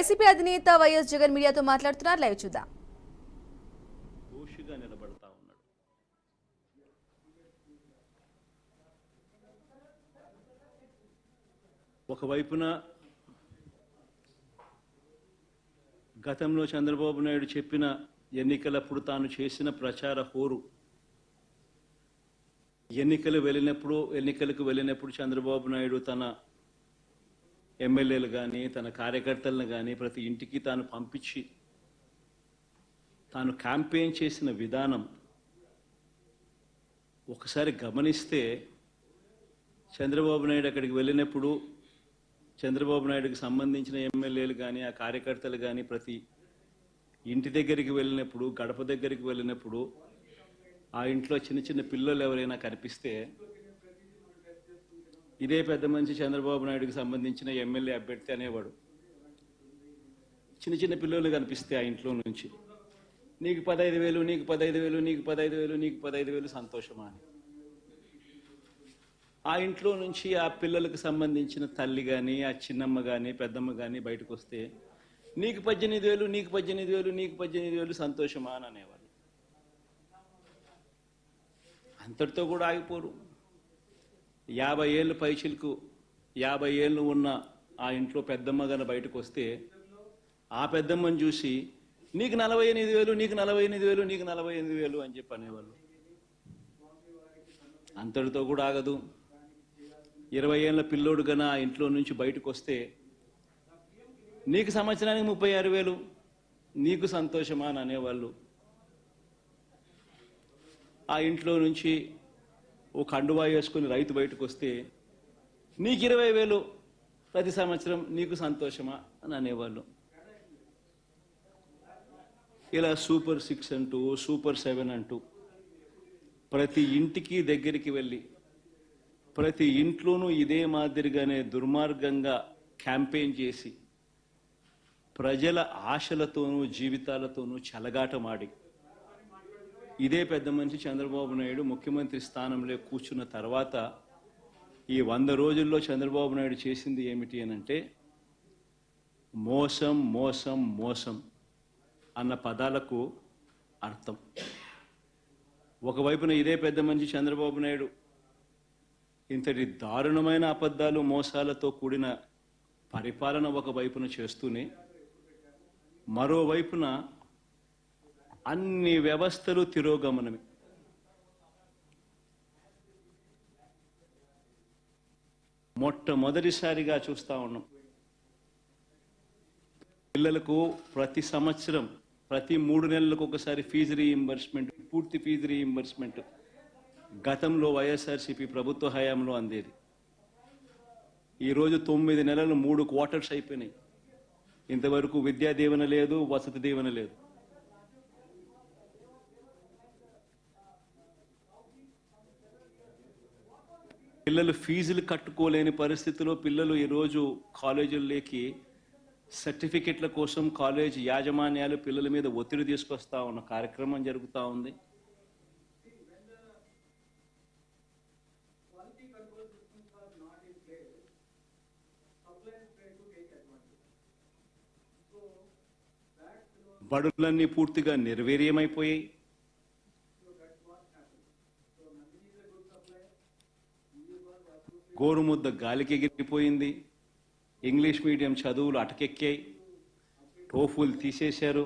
YCP అధినేత YS Jagan మీడియాతో మాట్లాడుతున్నారు. లైవ్ చూద్దాం. దోషిగా నిలబడతా ఉన్నాడు. ఒకవైపున గతంలో చంద్రబాబు నాయుడు చెప్పిన ఎన్నికలప్పుడు తాను చేసిన ప్రచార హోరు, ఎన్నికలకు వెళ్ళినప్పుడు చంద్రబాబు నాయుడు తన ఎమ్మెల్యేలు కానీ తన కార్యకర్తలను కానీ ప్రతి ఇంటికి తాను పంపించి తాను క్యాంపెయిన్ చేసిన విధానం ఒకసారి గమనిస్తే, చంద్రబాబు నాయుడు అక్కడికి వెళ్ళినప్పుడు చంద్రబాబు నాయుడుకి సంబంధించిన ఎమ్మెల్యేలు కానీ ఆ కార్యకర్తలు కానీ ప్రతి ఇంటి దగ్గరికి వెళ్ళినప్పుడు, గడప దగ్గరికి వెళ్ళినప్పుడు ఆ ఇంట్లో చిన్న చిన్న పిల్లలు ఎవరైనా కనిపిస్తే ఇదే పెద్ద మనిషి చంద్రబాబు నాయుడుకి సంబంధించిన ఎమ్మెల్యే అభ్యర్థి అనేవాడు. చిన్న చిన్న పిల్లలు కనిపిస్తే ఆ ఇంట్లో నుంచి, నీకు 15,000, నీకు 15,000, నీకు 15,000, నీకు 15,000 సంతోషమా అని. ఆ ఇంట్లో నుంచి ఆ పిల్లలకు సంబంధించిన తల్లి కానీ ఆ చిన్నమ్మ కానీ పెద్దమ్మ కానీ బయటకు వస్తే నీకు 18,000, నీకు 18,000, నీకు 18,000 సంతోషమా అని అనేవాళ్ళు. అంతటితో కూడా ఆగిపోరు. 50 ఏళ్ళు పైచిలకు 50 ఏళ్ళు ఉన్న ఆ ఇంట్లో పెద్దమ్మ గాని బయటకు వస్తే ఆ పెద్దమ్మని చూసి నీకు 48,000, నీకు 48,000, నీకు 48,000 అని చెప్పి అనేవాళ్ళు. అంతటితో కూడా ఆగదు. 20 ఏళ్ళ పిల్లోడు గన ఆ ఇంట్లో నుంచి బయటకు వస్తే నీకు సంవత్సరానికి 36,000, నీకు సంతోషమా అని అనేవాళ్ళు. ఆ ఇంట్లో నుంచి ఓ కండువా వేసుకుని రైతు బయటకు వస్తే నీకు 20,000 ప్రతి సంవత్సరం, నీకు సంతోషమా అని అనేవాళ్ళు. ఇలా సూపర్ 6 అంటూ సూపర్ 7 అంటూ ప్రతి ఇంటికి దగ్గరికి వెళ్ళి ప్రతి ఇంట్లోనూ ఇదే మాదిరిగానే దుర్మార్గంగా క్యాంపెయిన్ చేసి ప్రజల ఆశలతోనూ జీవితాలతోనూ చెలగాటమాడి ఇదే పెద్ద మనిషి చంద్రబాబు నాయుడు ముఖ్యమంత్రి స్థానంలో కూర్చున్న తర్వాత ఈ 100 రోజుల్లో చంద్రబాబు నాయుడు చేసింది ఏమిటి అనంటే మోసం మోసం మోసం అన్న పదాలకు అర్థం. ఒకవైపున ఇదే పెద్ద మనిషి చంద్రబాబు నాయుడు ఇంతటి దారుణమైన అబద్ధాలు మోసాలతో కూడిన పరిపాలన ఒకవైపున చేస్తూనే మరోవైపున అన్ని వ్యవస్థలు తిరోగమనమే. మొట్టమొదటిసారిగా చూస్తా ఉన్నాం, పిల్లలకు ప్రతి సంవత్సరం ప్రతి 3 నెలలకు ఒకసారి ఫీజు రీయింబర్స్మెంట్, పూర్తి ఫీజు రీయింబర్స్మెంట్ గతంలో వైఎస్ఆర్సీపీ ప్రభుత్వ హయాంలో అందేది. ఈరోజు 9 నెలలు 3 క్వార్టర్స్ అయిపోయినాయి. ఇంతవరకు విద్యా దీవెన లేదు, వసతి దీవెన లేదు. పిల్లలు ఫీజులు కట్టుకోలేని పరిస్థితిలో పిల్లలు ఈరోజు కాలేజీల్లోకి సర్టిఫికెట్ల కోసం కాలేజ్ యాజమాన్యాలు పిల్లల మీద ఒత్తిడి తీసుకొస్తా ఉన్న కార్యక్రమం జరుగుతూ ఉంది. బడులన్నీ పూర్తిగా నిర్వీర్యమైపోయాయి. గోరుముద్ద గాలికి ఎగిరిపోయింది. ఇంగ్లీష్ మీడియం చదువులు అటకెక్కాయి. టోఫుల్ తీసేశారు.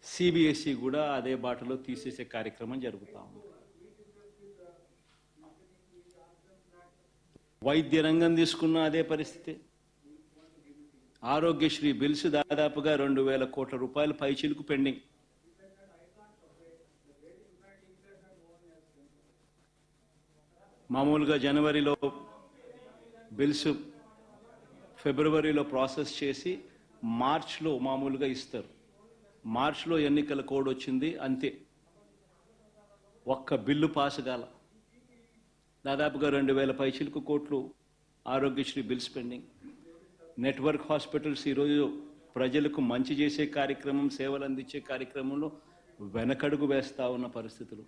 సిబిఎస్ఈ కూడా అదే బాటలో తీసేసే కార్యక్రమం జరుగుతూ ఉంది. వైద్య రంగం తీసుకున్న అదే పరిస్థితి. ఆరోగ్యశ్రీ బిల్స్ దాదాపుగా 2,000 కోట్ల రూపాయల పైచిలుకు పెండింగ్. మామూలుగా జనవరిలో బిల్స్, ఫిబ్రవరిలో ప్రాసెస్ చేసి మార్చ్లో మామూలుగా ఇస్తారు. మార్చ్లో ఎన్నికల కోడ్ వచ్చింది, అంతే. ఒక్క బిల్లు పాస్ కాల. దాదాపుగా 2,000 పైచిలుకు కోట్లు Aarogyasri bills pending. Network hospitals ఈరోజు ప్రజలకు మంచి చేసే కార్యక్రమం, సేవలు అందించే కార్యక్రమంలో వెనకడుగు వేస్తూ ఉన్న పరిస్థితులు.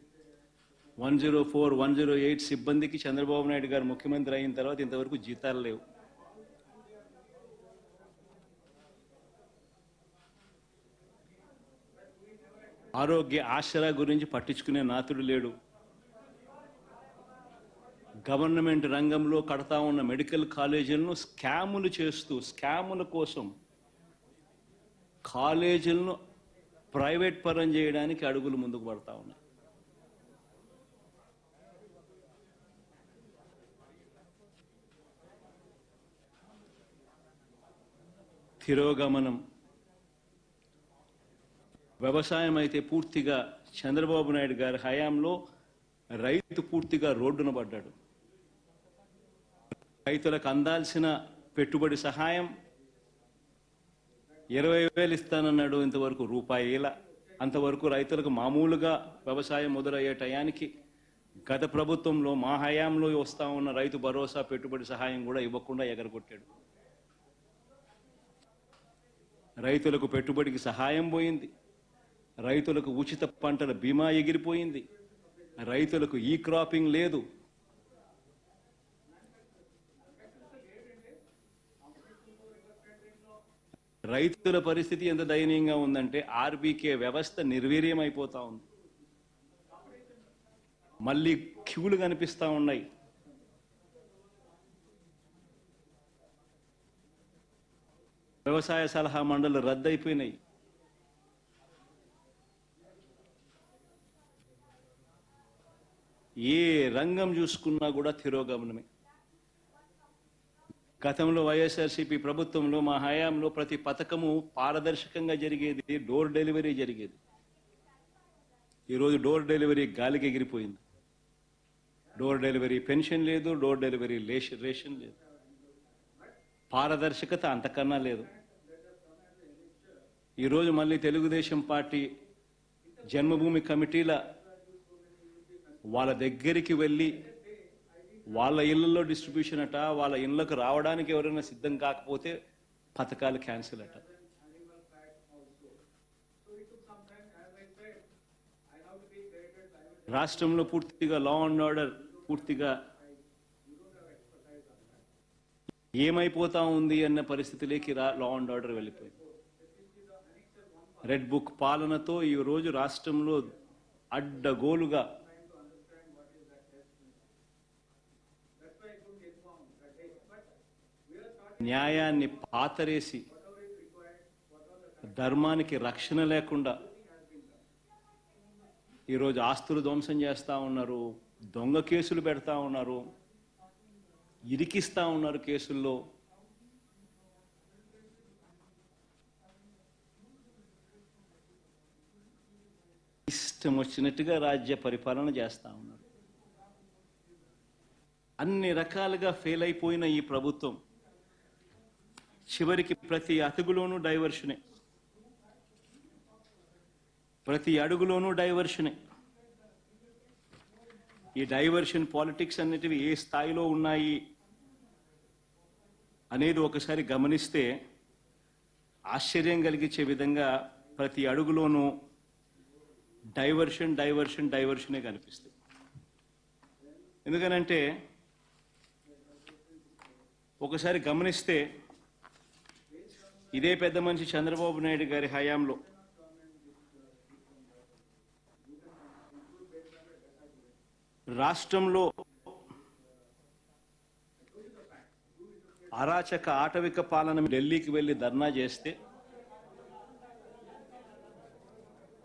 104, 108 సిబ్బందికి చంద్రబాబు నాయుడు గారు ముఖ్యమంత్రి అయిన తర్వాత ఇంతవరకు జీతాలు లేవు. ఆరోగ్య ఆసరా గురించి పట్టించుకునే నాతుడు లేడు. గవర్నమెంట్ రంగంలో కడతా ఉన్న మెడికల్ కాలేజీలను స్కాములు చేస్తూ స్కాముల కోసం కాలేజీలను ప్రైవేట్ పరం చేయడానికి అడుగులు ముందుకు పడతా ఉన్నాయి. తిరోగమనం. వ్యవసాయం అయితే పూర్తిగా చంద్రబాబు నాయుడు గారి హయాంలో రైతు పూర్తిగా రోడ్డున పడ్డాడు. రైతులకు అందాల్సిన పెట్టుబడి సహాయం 20,000 ఇస్తానన్నాడు, ఇంతవరకు రూపాయేల. అంతవరకు రైతులకు మామూలుగా వ్యవసాయం మొదలయ్యే టయానికి గత ప్రభుత్వంలో మా హయాంలో వస్తా ఉన్న రైతు భరోసా పెట్టుబడి సహాయం కూడా ఇవ్వకుండా ఎగరగొట్టాడు. రైతులకు పెట్టుబడికి సహాయం పోయింది, రైతులకు ఉచిత పంటల బీమా ఎగిరిపోయింది, రైతులకు ఈ క్రాపింగ్ లేదు. రైతుల పరిస్థితి ఎంత దయనీయంగా ఉందంటే ఆర్బీకే వ్యవస్థ నిర్వీర్యం అయిపోతా ఉంది. మళ్ళీ క్యూలు కనిపిస్తా ఉన్నాయి. వ్యవసాయ సలహా మండలి రద్దయిపోయినాయి. ఏ రంగం చూసుకున్నా కూడా తిరోగమనమే. గతంలో వైఎస్ఆర్సీపీ ప్రభుత్వంలో మా హయాంలో ప్రతి పథకము పారదర్శకంగా జరిగేది, డోర్ డెలివరీ జరిగేది. ఈరోజు డోర్ డెలివరీ గాలికి ఎగిరిపోయింది. డోర్ డెలివరీ పెన్షన్ లేదు, డోర్ డెలివరీ రేషన్ లేదు, పారదర్శకత అంతకన్నా లేదు. ఈరోజు మళ్ళీ తెలుగుదేశం పార్టీ జన్మభూమి కమిటీల వాళ్ళ దగ్గరికి వెళ్ళి వాళ్ళ ఇళ్లలో డిస్ట్రిబ్యూషన్ అట, వాళ్ళ ఇళ్లకు రావడానికి ఎవరైనా సిద్ధం కాకపోతే పథకాలు క్యాన్సిల్ అట. రాష్ట్రంలో పూర్తిగా లా అండ్ ఆర్డర్ పూర్తిగా ఏమైపోతా ఉంది అన్న పరిస్థితిలోకి లా అండ్ ఆర్డర్ వెళ్ళిపోయింది. రెడ్ బుక్ పాలనతో ఈ రోజు రాష్ట్రంలో అడ్డగోలుగా న్యాయాన్ని పాతరేసి ధర్మానికి రక్షణ లేకుండా ఈరోజు ఆస్తులు ధ్వంసం చేస్తూ ఉన్నారు, దొంగ కేసులు పెడతా ఉన్నారు, ఇరికిస్తా ఉన్నారు కేసుల్లో. ఇష్టం వచ్చినట్టుగా రాజ్య పరిపాలన చేస్తూ ఉన్నారు. అన్ని రకాలుగా ఫెయిల్ అయిపోయిన ఈ ప్రభుత్వం చివరికి ప్రతి అడుగులోనూ డైవర్షనే, ప్రతి అడుగులోనూ డైవర్షనే. ఈ డైవర్షన్ పాలిటిక్స్ అన్నిటివి ఏ స్థాయిలో ఉన్నాయి అనేది ఒకసారి గమనిస్తే ఆశ్చర్యం కలిగించే విధంగా ప్రతి అడుగులోనూ డైవర్షన్ డైవర్షన్ డైవర్షనే కనిపిస్తుంది. ఎందుకనంటే ఒకసారి గమనిస్తే ఇదే పెద్ద మనిషి చంద్రబాబు నాయుడు గారి హయాంలో రాష్ట్రంలో అరాచక ఆటవిక పాలన ఢిల్లీకి వెళ్ళి ధర్నా చేస్తే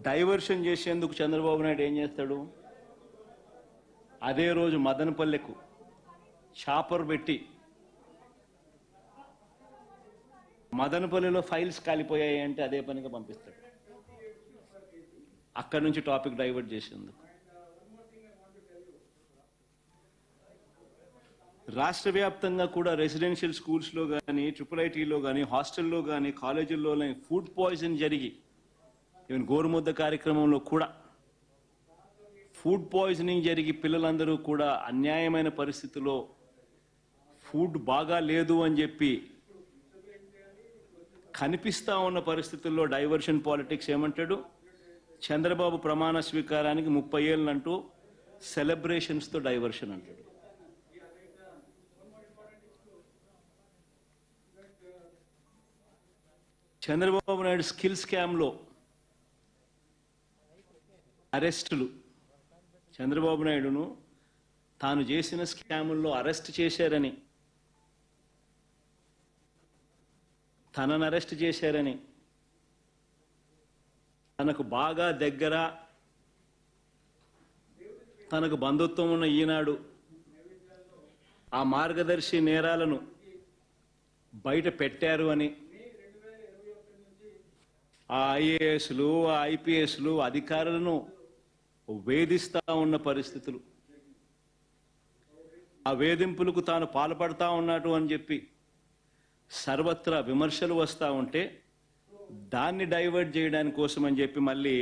డైవర్షన్ చేసేందుకు చంద్రబాబు నాయుడు ఏం చేస్తాడు? అదే రోజు మదనపల్లెకు చాపర్ పెట్టి మదనపల్లిలో ఫైల్స్ కాలిపోయాయి అంటే అదే పనిగా పంపిస్తాడు. అక్కడి నుంచి టాపిక్ డైవర్ట్ చేసేందుకు రాష్ట్ర వ్యాప్తంగా కూడా రెసిడెన్షియల్ స్కూల్స్లో కానీ, IIITలో కానీ, హాస్టల్లో కానీ, కాలేజీల్లో ఫుడ్ పాయిజన్ జరిగి ఈవెన్ గోరుముద్ద కార్యక్రమంలో కూడా ఫుడ్ పాయిజనింగ్ జరిగి పిల్లలందరూ కూడా అన్యాయమైన పరిస్థితిలో ఫుడ్ బాగా లేదు అని చెప్పి కనిపిస్తా ఉన్న పరిస్థితుల్లో డైవర్షన్ పాలిటిక్స్ ఏమంటాడు? చంద్రబాబు ప్రమాణ స్వీకారానికి 30 ఏళ్ళంటూ సెలబ్రేషన్స్తో డైవర్షన్ అంటాడు. చంద్రబాబు నాయుడు స్కిల్ స్కామ్లో అరెస్టులు చంద్రబాబు నాయుడును తాను చేసిన స్కాముల్లో అరెస్ట్ చేశారని, తనను అరెస్ట్ చేశారని, తనకు బాగా దగ్గర, తనకు బంధుత్వం ఉన్న ఈనాడు ఆ మార్గదర్శి నేరాలను బయట పెట్టారు అని ఆ ఐఏఎస్లు, ఆ ఐపీఎస్లు అధికారులను వేధిస్తా ఉన్న పరిస్థితులు, ఆ వేధింపులకు తాను పాల్పడతా ఉన్నాడు అని చెప్పి సర్వత్రా విమర్శలు వస్తూ ఉంటే దాన్ని డైవర్ట్ చేయడానికి కోసం అని చెప్పి మళ్ళీ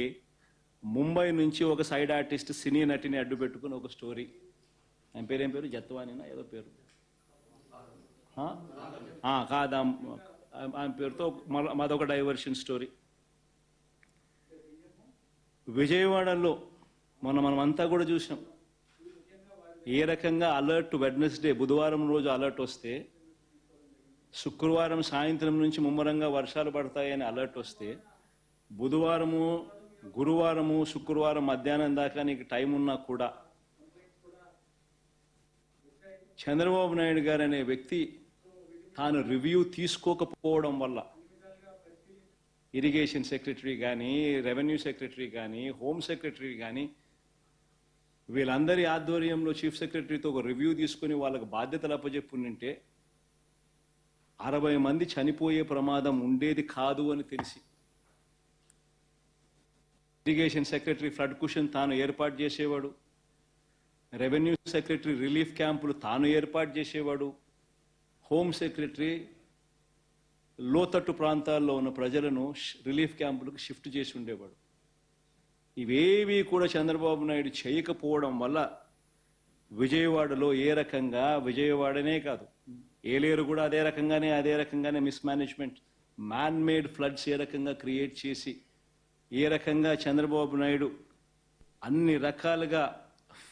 ముంబై నుంచి ఒక సైడ్ ఆర్టిస్ట్ సినీ నటిని అడ్డు పెట్టుకుని ఒక స్టోరీ, ఆయన పేరు ఏం పేరు, జత్వానినా ఏదో పేరు కాదా, ఆయన పేరుతో మాదొక డైవర్షన్ స్టోరీ. విజయవాడలో మనమంతా కూడా చూసాం ఏ రకంగా అలర్ట్ వెడ్నెస్డే బుధవారం రోజు అలర్ట్ వస్తే శుక్రవారం సాయంత్రం నుంచి ముమ్మరంగా వర్షాలు పడతాయని అలర్ట్ వస్తే బుధవారము, గురువారము, శుక్రవారం మధ్యాహ్నం దాకా నీకు టైం ఉన్నా కూడా చంద్రబాబు నాయుడు గారు అనే వ్యక్తి తాను రివ్యూ తీసుకోకపోవడం వల్ల ఇరిగేషన్ సెక్రటరీ కానీ, రెవెన్యూ సెక్రటరీ కానీ, హోమ్ సెక్రటరీ కానీ వీళ్ళందరి ఆధ్వర్యంలో చీఫ్ సెక్రటరీతో ఒక రివ్యూ తీసుకుని వాళ్ళకు బాధ్యతలు అప్పచెప్పుంటే 60 మంది చనిపోయే ప్రమాదం ఉండేది కాదు అని తెలిసి ఇరిగేషన్ సెక్రటరీ ఫ్లడ్ కుషన్ తాను ఏర్పాటు చేసేవాడు, రెవెన్యూ సెక్రటరీ రిలీఫ్ క్యాంపులు తాను ఏర్పాటు చేసేవాడు, హోమ్ సెక్రటరీ లోతట్టు ప్రాంతాల్లో ఉన్న ప్రజలను రిలీఫ్ క్యాంపులకు షిఫ్ట్ చేసి ఉండేవాడు. ఇవేవి కూడా చంద్రబాబు నాయుడు చేయకపోవడం వల్ల విజయవాడలో ఏ రకంగా, విజయవాడనే కాదు ఏలేరు కూడా అదే రకంగానే మిస్మేనేజ్మెంట్, మ్యాన్ మేడ్ ఫ్లడ్స్ ఏ రకంగా క్రియేట్ చేసి ఏ రకంగా చంద్రబాబు నాయుడు అన్ని రకాలుగా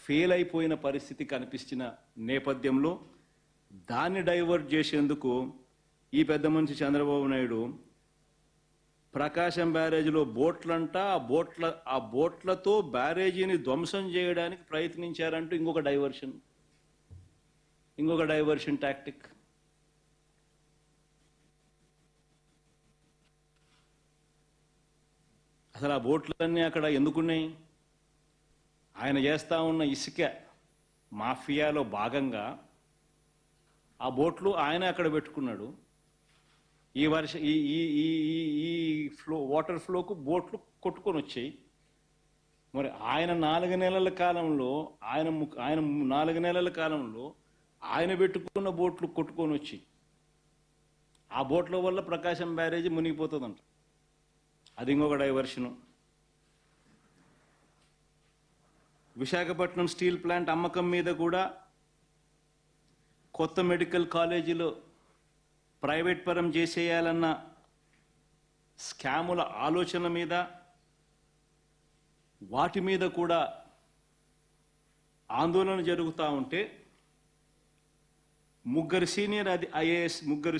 ఫెయిల్ అయిపోయిన పరిస్థితి కనిపించిన నేపథ్యంలో దాన్ని డైవర్ట్ చేసేందుకు ఈ పెద్ద మనిషి చంద్రబాబు నాయుడు ప్రకాశం బ్యారేజీలో బోట్లంట, ఆ బోట్లతో బ్యారేజీని ధ్వంసం చేయడానికి ప్రయత్నించారంటూ ఇంకొక డైవర్షన్ టాక్టిక్. అసలు ఆ బోట్లన్నీ అక్కడ ఎందుకున్నాయి? ఆయన చేస్తా ఉన్న ఇసుక మాఫియాలో భాగంగా ఆ బోట్లు ఆయన అక్కడ పెట్టుకున్నాడు. ఈ వాటర్ ఫ్లోకు బోట్లు కొట్టుకొని వచ్చాయి. మరి ఆయన 4 నెలల కాలంలో ఆయన పెట్టుకున్న బోట్లు కొట్టుకొని వచ్చి ఆ బోట్ల వల్ల ప్రకాశం బ్యారేజీ మునిగిపోతుందంట. అది ఇంకొక డైవర్షను. విశాఖపట్నం స్టీల్ ప్లాంట్ అమ్మకం మీద కూడా కొత్త మెడికల్ కాలేజీలో ప్రైవేట్ పరం చేసేయాలన్న స్కాముల ఆలోచన మీద, వాటి మీద కూడా ఆందోళన జరుగుతూ ఉంటే ముగ్గురు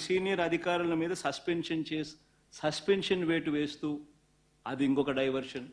సీనియర్ అధికారుల మీద సస్పెన్షన్ వేటు వేస్తూ అది ఇంకొక డైవర్షన్.